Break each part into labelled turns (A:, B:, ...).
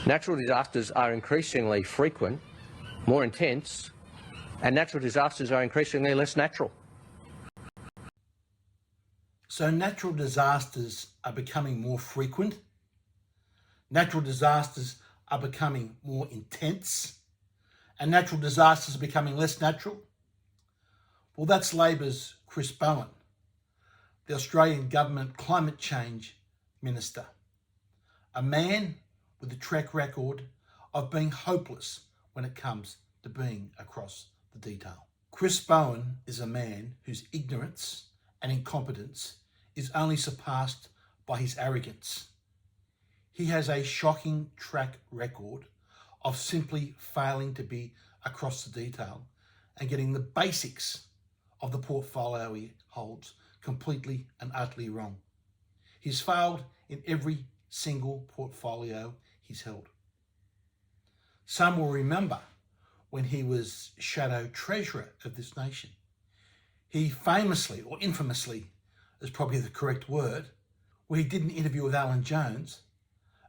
A: Natural disasters are increasingly frequent, more intense, and natural disasters are increasingly less natural.
B: So natural disasters are becoming more frequent, natural disasters are becoming more intense, and natural disasters are becoming less natural. Well, that's Labor's Chris Bowen, the Australian Government Climate Change Minister, a man with a track record of being hopeless when it comes to being across the detail. Chris Bowen is a man whose ignorance and incompetence is only surpassed by his arrogance. He has a shocking track record of simply failing to be across the detail and getting the basics of the portfolio he holds completely and utterly wrong. He's failed in every single portfolio he's held. Some will remember when he was shadow treasurer of this nation. He famously, or infamously is probably the correct word, where he did an interview with Alan Jones,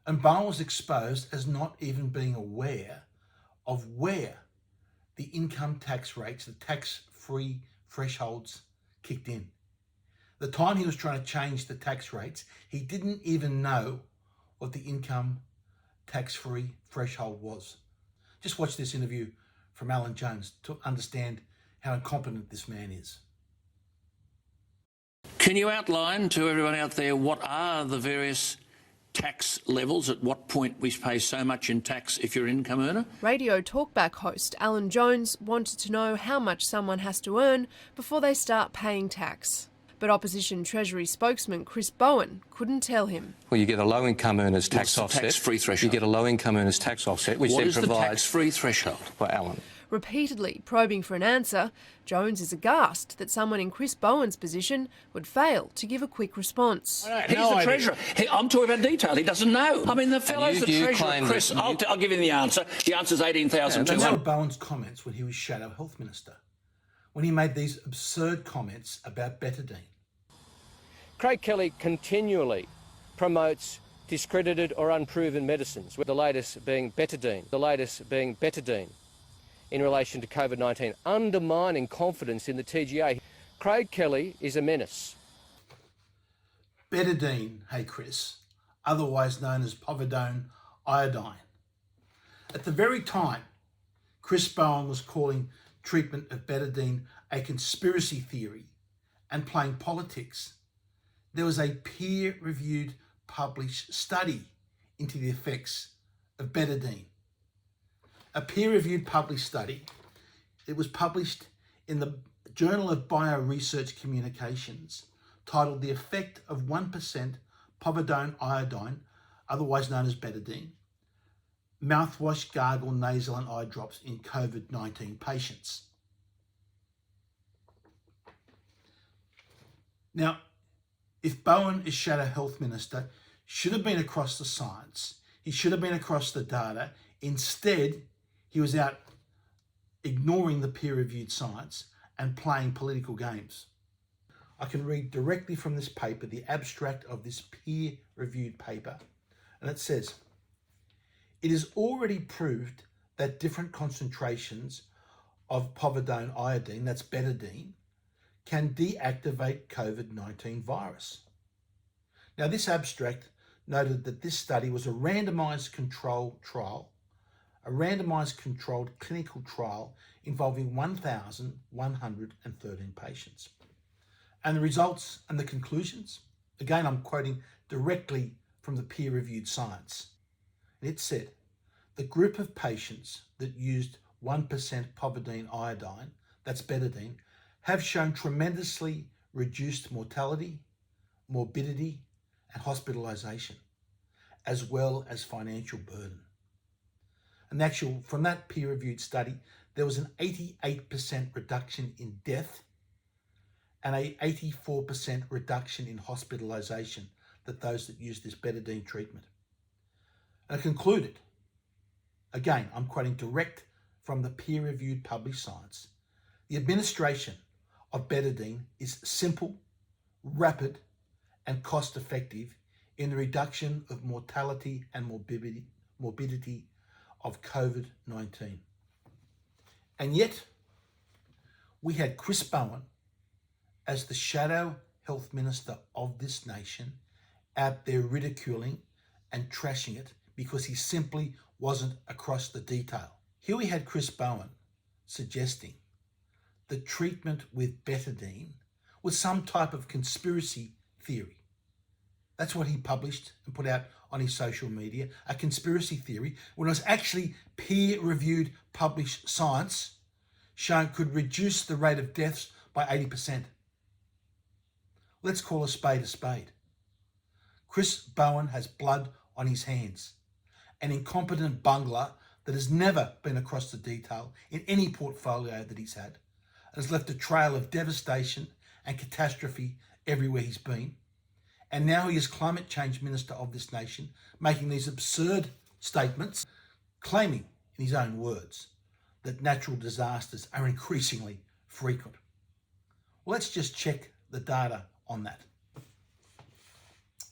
B: and Bowen was exposed as not even being aware of where the income tax rates, the tax-free thresholds kicked in. The time he was trying to change the tax rates, he didn't even know what the income tax-free threshold was. Just watch this interview from Alan Jones to understand how incompetent this man is.
C: Can you outline to everyone out there what are the various tax levels, at what point we pay so much in tax if you're an income earner?
D: Radio Talkback host Alan Jones wanted to know how much someone has to earn before they start paying tax. But Opposition Treasury spokesman Chris Bowen couldn't tell him.
A: Well, you get a low-income earners tax offset.
C: Tax-free threshold.
A: You get a low-income earners tax offset, which
C: what
A: then
C: is
A: provides...
C: the tax-free threshold?
A: Well, Alan.
D: Repeatedly probing for an answer, Jones is aghast that someone in Chris Bowen's position would fail to give a quick response.
C: He's the Treasurer. I'm talking about detail. He doesn't know. I mean, the fellow's the Treasurer. Chris, I'll give him the answer. The answer's 18,200.
B: Those were Bowen's comments when he was Shadow Health Minister, when he made these absurd comments about betadine.
A: Craig Kelly continually promotes discredited or unproven medicines, with the latest being betadine, in relation to COVID-19, undermining confidence in the TGA. Craig Kelly is a menace.
B: Betadine, hey Chris, otherwise known as povidone iodine. At the very time Chris Bowen was calling treatment of betadine a conspiracy theory and playing politics, there was a peer-reviewed published study into the effects of betadine. A peer-reviewed published study. It was published in the Journal of Bioresearch Communications, titled The Effect of 1% Povidone Iodine, otherwise known as betadine, mouthwash, gargle, nasal and eye drops in COVID-19 patients. Now, if Bowen is Shadow Health Minister, should have been across the science, he should have been across the data. Instead, he was out ignoring the peer-reviewed science and playing political games. I can read directly from this paper, the abstract of this peer-reviewed paper, and it says, it is already proved that different concentrations of povidone iodine, that's betadine, can deactivate COVID-19 virus. Now, this abstract noted that this study was a randomized controlled trial, a randomized controlled clinical trial involving 1,113 patients. And the results and the conclusions, again, I'm quoting directly from the peer-reviewed science. It said, the group of patients that used 1% povidone iodine, that's betadine, have shown tremendously reduced mortality, morbidity, and hospitalization, as well as financial burden. And from that peer-reviewed study, there was an 88% reduction in death and an 84% reduction in hospitalization that those that used this betadine treatment. And it concluded, again, I'm quoting direct from the peer-reviewed published science, the administration of betadine is simple, rapid, and cost-effective in the reduction of mortality and morbidity of COVID-19. And yet, we had Chris Bowen as the shadow health minister of this nation out there ridiculing and trashing it because he simply wasn't across the detail. Here we had Chris Bowen suggesting that treatment with betadine was some type of conspiracy theory. That's what he published and put out on his social media, a conspiracy theory, when it was actually peer-reviewed published science showing could reduce the rate of deaths by 80%. Let's call a spade a spade. Chris Bowen has blood on his hands, an incompetent bungler that has never been across the detail in any portfolio that he's had, and has left a trail of devastation and catastrophe everywhere he's been. And now he is climate change minister of this nation, making these absurd statements, claiming, in his own words, that natural disasters are increasingly frequent. Well, let's just check the data on that.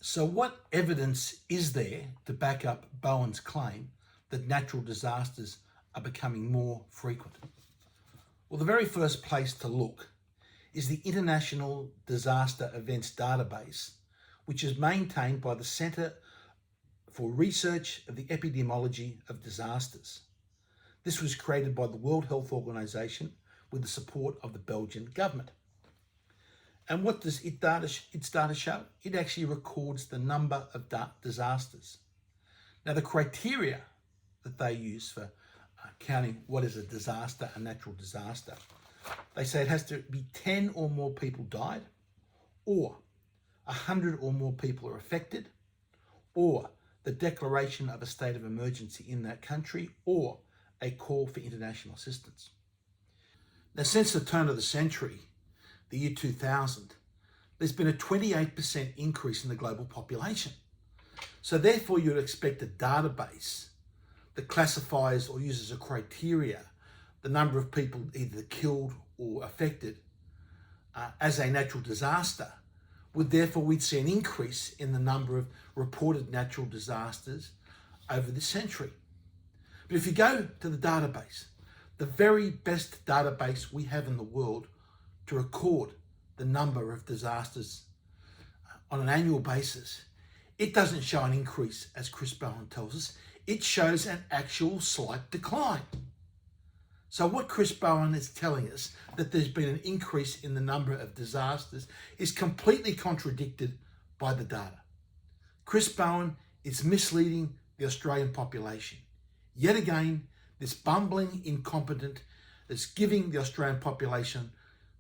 B: So what evidence is there to back up Bowen's claim that natural disasters are becoming more frequent? Well, the very first place to look is the International Disaster Events Database, which is maintained by the Centre for Research of the Epidemiology of Disasters. This was created by the World Health Organization with the support of the Belgian government. And what does its data show? It actually records the number of disasters. Now, the criteria that they use for counting what is a disaster, a natural disaster, they say it has to be 10 or more people died, or 100 or more people are affected, or the declaration of a state of emergency in that country, or a call for international assistance. Now, since the turn of the century, the year 2000, there's been a 28% increase in the global population. So therefore, you'd expect a database that classifies or uses a criteria the number of people either killed or affected as a natural disaster, would therefore we'd see an increase in the number of reported natural disasters over this century. But if you go to the database, the very best database we have in the world to record the number of disasters on an annual basis, it doesn't show an increase, as Chris Bowen tells us. It shows an actual slight decline. So what Chris Bowen is telling us, that there's been an increase in the number of disasters, is completely contradicted by the data. Chris Bowen is misleading the Australian population. Yet again, this bumbling incompetent is giving the Australian population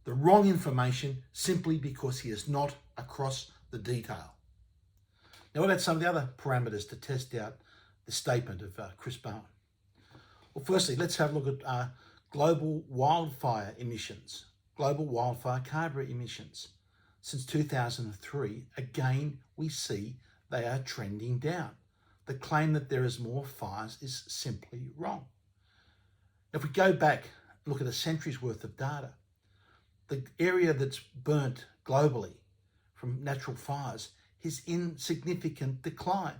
B: the wrong information simply because he is not across the detail. Now, what about some of the other parameters to test out the statement of Chris Bowen? Well, firstly, let's have a look at global wildfire emissions, global wildfire carbon emissions. Since 2003, again, we see they are trending down. The claim that there is more fires is simply wrong. If we go back and look at a century's worth of data, the area that's burnt globally from natural fires is in significant decline.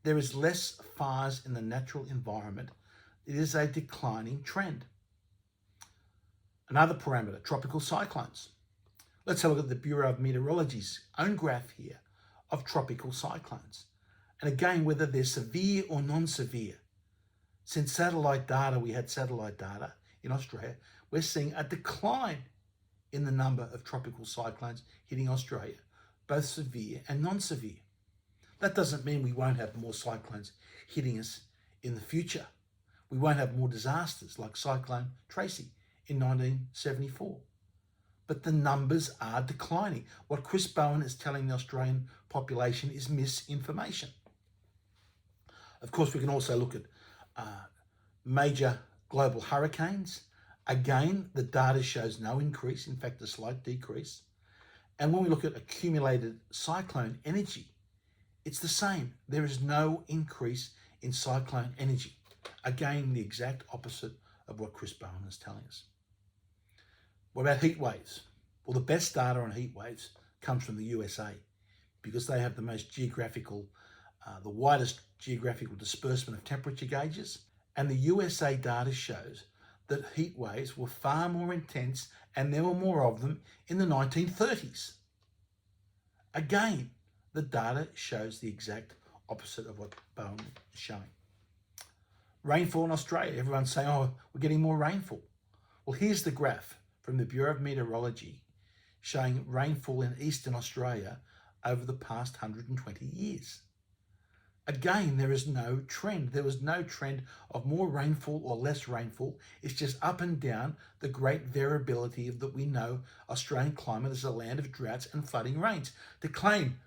B: There is less fires in the natural environment. It is a declining trend. Another parameter, tropical cyclones. Let's have a look at the Bureau of Meteorology's own graph here of tropical cyclones. And again, whether they're severe or non-severe. Since satellite data, we had satellite data in Australia, we're seeing a decline in the number of tropical cyclones hitting Australia, both severe and non-severe. That doesn't mean we won't have more cyclones hitting us in the future. We won't have more disasters like Cyclone Tracy in 1974. But the numbers are declining. What Chris Bowen is telling the Australian population is misinformation. Of course, we can also look at major global hurricanes. Again, the data shows no increase, in fact, a slight decrease. And when we look at accumulated cyclone energy, it's the same. There is no increase in cyclone energy. Again, the exact opposite of what Chris Bowen is telling us. What about heat waves? Well, the best data on heat waves comes from the USA because they have the most geographical the widest geographical disbursement of temperature gauges, and the USA data shows that heat waves were far more intense and there were more of them in the 1930s. Again, the data shows the exact opposite of what Bowen is showing. Rainfall in Australia, everyone's saying, oh, we're getting more rainfall. Well, here's the graph from the Bureau of Meteorology showing rainfall in Eastern Australia over the past 120 years. Again, there is no trend. There was no trend of more rainfall or less rainfall. It's just up and down the great variability of that we know Australian climate is a land of droughts and flooding rains. To claim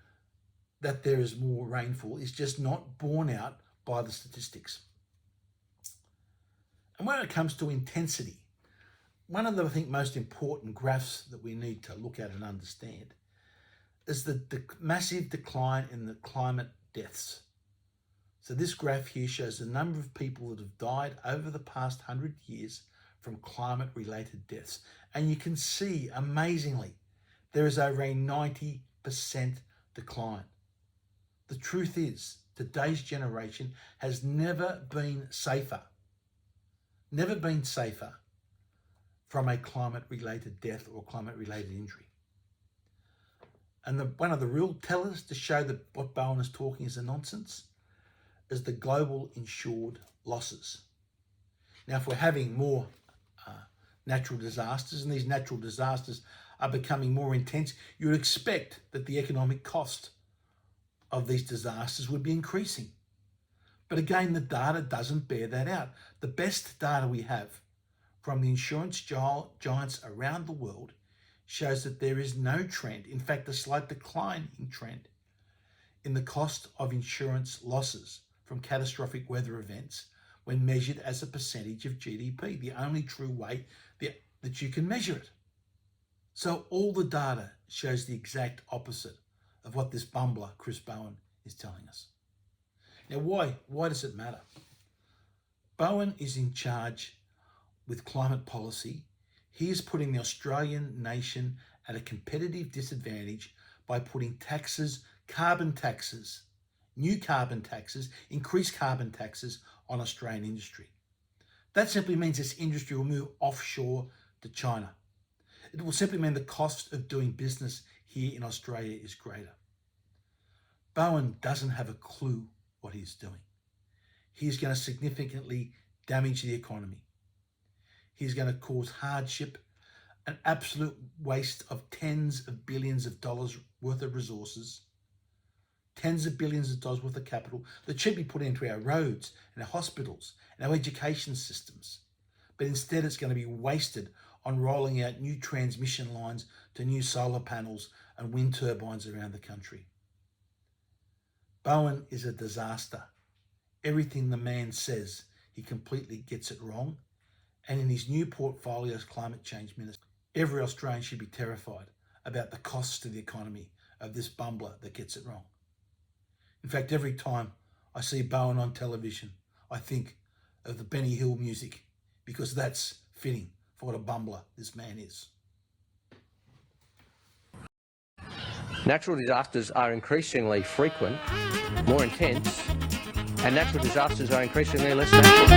B: that there is more rainfall is just not borne out by the statistics. And when it comes to intensity, one of the, I think, most important graphs that we need to look at and understand is the massive decline in the climate deaths. So this graph here shows the number of people that have died over the past 100 years from climate-related deaths. And you can see, amazingly, there is over a 90% decline. The truth is, today's generation has never been safer from a climate-related death or climate-related injury. And one of the real tellers to show that what Bowen is talking is a nonsense is the global insured losses. Now, if we're having more natural disasters, and these natural disasters are becoming more intense, you would expect that the economic cost of these disasters would be increasing. But again, the data doesn't bear that out. The best data we have from the insurance giants around the world shows that there is no trend, in fact, a slight decline in trend in the cost of insurance losses from catastrophic weather events when measured as a percentage of GDP, the only true way that you can measure it. So all the data shows the exact opposite of what this bumbler, Chris Bowen, is telling us. Now, why does it matter? Bowen is in charge with climate policy. He is putting the Australian nation at a competitive disadvantage by putting taxes, carbon taxes, new carbon taxes, increased carbon taxes on Australian industry. That simply means this industry will move offshore to China. It will simply mean the cost of doing business here in Australia is greater. Bowen doesn't have a clue what he's doing. He's going to significantly damage the economy. He's going to cause hardship, an absolute waste of tens of billions of dollars worth of resources, tens of billions of dollars worth of capital that should be put into our roads and our hospitals and our education systems. But instead it's going to be wasted on rolling out new transmission lines to new solar panels and wind turbines around the country. Bowen is a disaster. Everything the man says, he completely gets it wrong. And in his new portfolio as climate change minister, every Australian should be terrified about the costs to the economy of this bumbler that gets it wrong. In fact, every time I see Bowen on television, I think of the Benny Hill music, because that's fitting for what a bumbler this man is.
A: Natural disasters are increasingly frequent, more intense, and natural disasters are increasingly less natural.